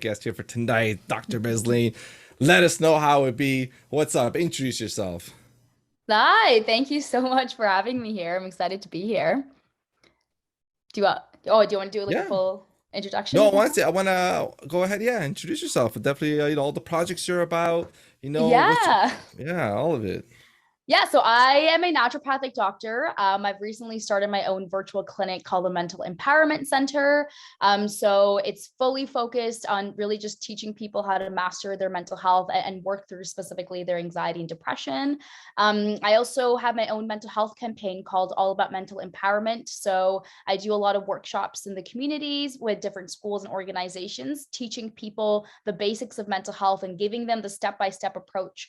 guest here for tonight, Dr. Bisleen. Let us know how it be. What's up? Introduce yourself. Hi, thank you so much for having me here. I'm excited to be here. Do you want to do like a Yeah. full No, introduction? I wanna go ahead. Yeah, introduce yourself. Definitely, all the projects you're about. What's Yeah. yeah, all of it. Yeah, so I am a naturopathic doctor. I've recently started my own virtual clinic called the Mental Empowerment Center. So it's fully focused on really just teaching people how to master their mental health and work through specifically their anxiety and depression. I also have my own mental health campaign called All About Mental Empowerment. So I do a lot of workshops in the communities with different schools and organizations, teaching people the basics of mental health and giving them the step-by-step approach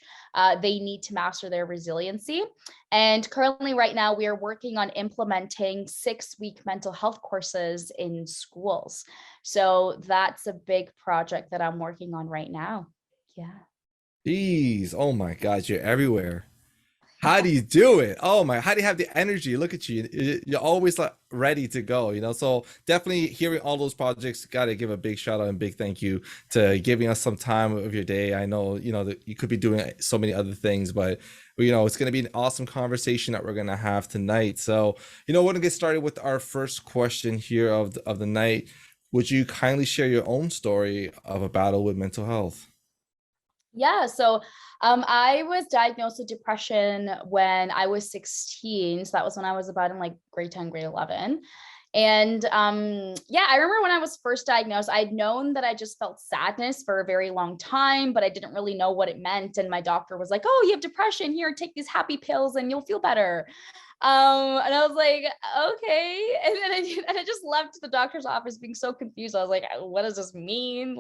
they need to master their resiliency. And currently, right now, we are working on implementing 6-week mental health courses in schools. So that's a big project that I'm working on right now. Yeah. Jeez, oh my God, you're everywhere. How do you do it? Oh my, how do you have the energy? Look at you. You're always like ready to go. So definitely hearing all those projects, gotta give a big shout out and big thank you to giving us some time of your day. I know, that you could be doing so many other things, but it's gonna be an awesome conversation that we're gonna have tonight. So, we're gonna get started with our first question here of the night. Would you kindly share your own story of a battle with mental health? Yeah, so I was diagnosed with depression when I was 16. So that was when I was about in like grade 10, grade 11. And yeah, I remember when I was first diagnosed, I'd known that I just felt sadness for a very long time, but I didn't really know what it meant. And my doctor was like, "Oh, you have depression. Here, take these happy pills and you'll feel better." And I was like, "Okay." And then I just left the doctor's office being so confused. I was like, "What does this mean?"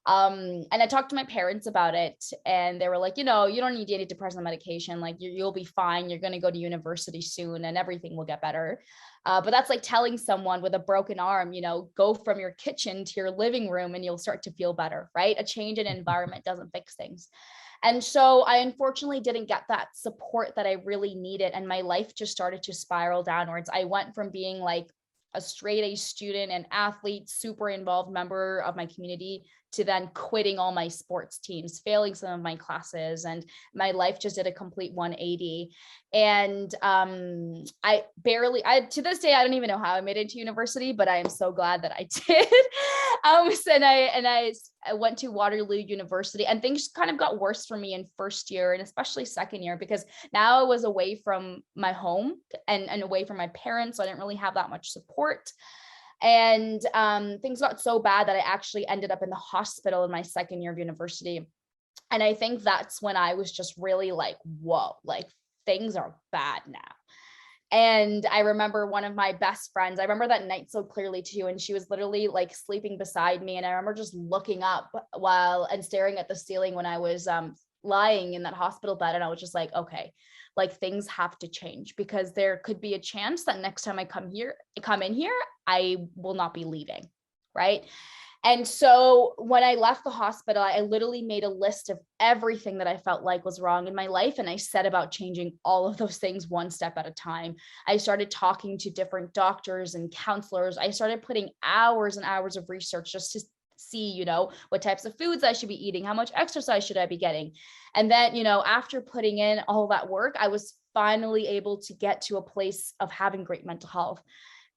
And I talked to my parents about it, and they were like, you don't need antidepressant medication. Like you'll be fine. You're going to go to university soon and everything will get better. But that's like telling someone with a broken arm, go from your kitchen to your living room and you'll start to feel better, right? A change in environment doesn't fix things. And so I unfortunately didn't get that support that I really needed. And my life just started to spiral downwards. I went from being like a straight A student and athlete, super involved member of my community, to then quitting all my sports teams, failing some of my classes, and my life just did a complete 180. And I to this day I don't even know how I made it to university, but I am so glad that I did. I went to Waterloo University, and things kind of got worse for me in first year and especially second year because now I was away from my home and away from my parents, so I didn't really have that much support. And things got so bad that I actually ended up in the hospital in my second year of university. And I think that's when I was just really like, whoa, like things are bad now. And I remember one of my best friends, I remember that night so clearly too. And she was literally like sleeping beside me. And I remember just looking up while and staring at the ceiling when I was lying in that hospital bed. And I was just like, okay, like things have to change because there could be a chance that next time I come in here, I will not be leaving. Right. And so when I left the hospital, I literally made a list of everything that I felt like was wrong in my life. And I set about changing all of those things one step at a time. I started talking to different doctors and counselors. I started putting hours and hours of research just to see, what types of foods I should be eating, how much exercise should I be getting. And then, after putting in all that work, I was finally able to get to a place of having great mental health.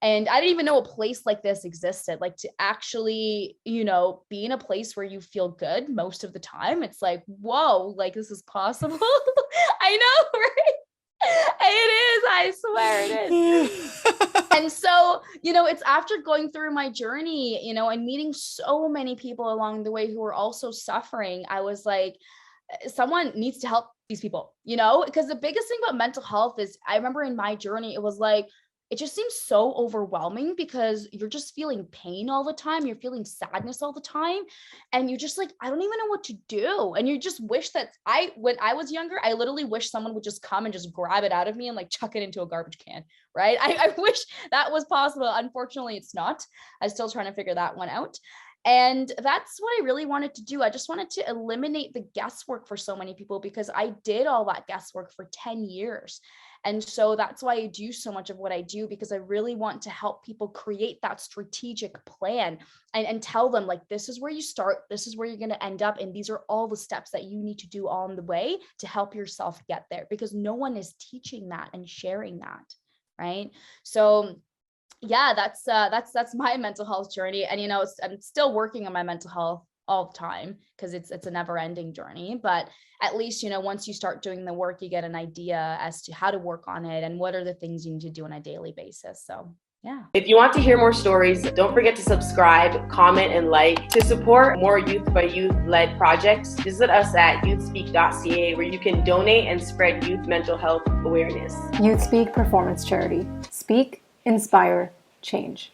And I didn't even know a place like this existed, like to actually, be in a place where you feel good most of the time. It's like, whoa, like this is possible. I know, right? It is. I swear it is. And so, it's after going through my journey, and meeting so many people along the way who were also suffering, I was like, someone needs to help these people, because the biggest thing about mental health is I remember in my journey, it was like, it just seems so overwhelming because you're just feeling pain all the time. You're feeling sadness all the time. And you're just like, I don't even know what to do. And you just wish that when I was younger, I literally wish someone would just come and just grab it out of me and like chuck it into a garbage can. Right. I wish that was possible. Unfortunately, it's not. I'm still trying to figure that one out. And that's what I really wanted to do. I just wanted to eliminate the guesswork for so many people because I did all that guesswork for 10 years. And so that's why I do so much of what I do, because I really want to help people create that strategic plan and tell them, like, this is where you start, this is where you're going to end up, and these are all the steps that you need to do on the way to help yourself get there, because no one is teaching that and sharing that, right? So yeah, that's my mental health journey. And I'm still working on my mental health all the time, because it's a never ending journey. But at least, once you start doing the work, you get an idea as to how to work on it and what are the things you need to do on a daily basis. So yeah. If you want to hear more stories, don't forget to subscribe, comment, and like. To support more youth by youth led projects, visit us at youthspeak.ca, where you can donate and spread youth mental health awareness. YouthSpeak Performance Charity. Speak, inspire, change.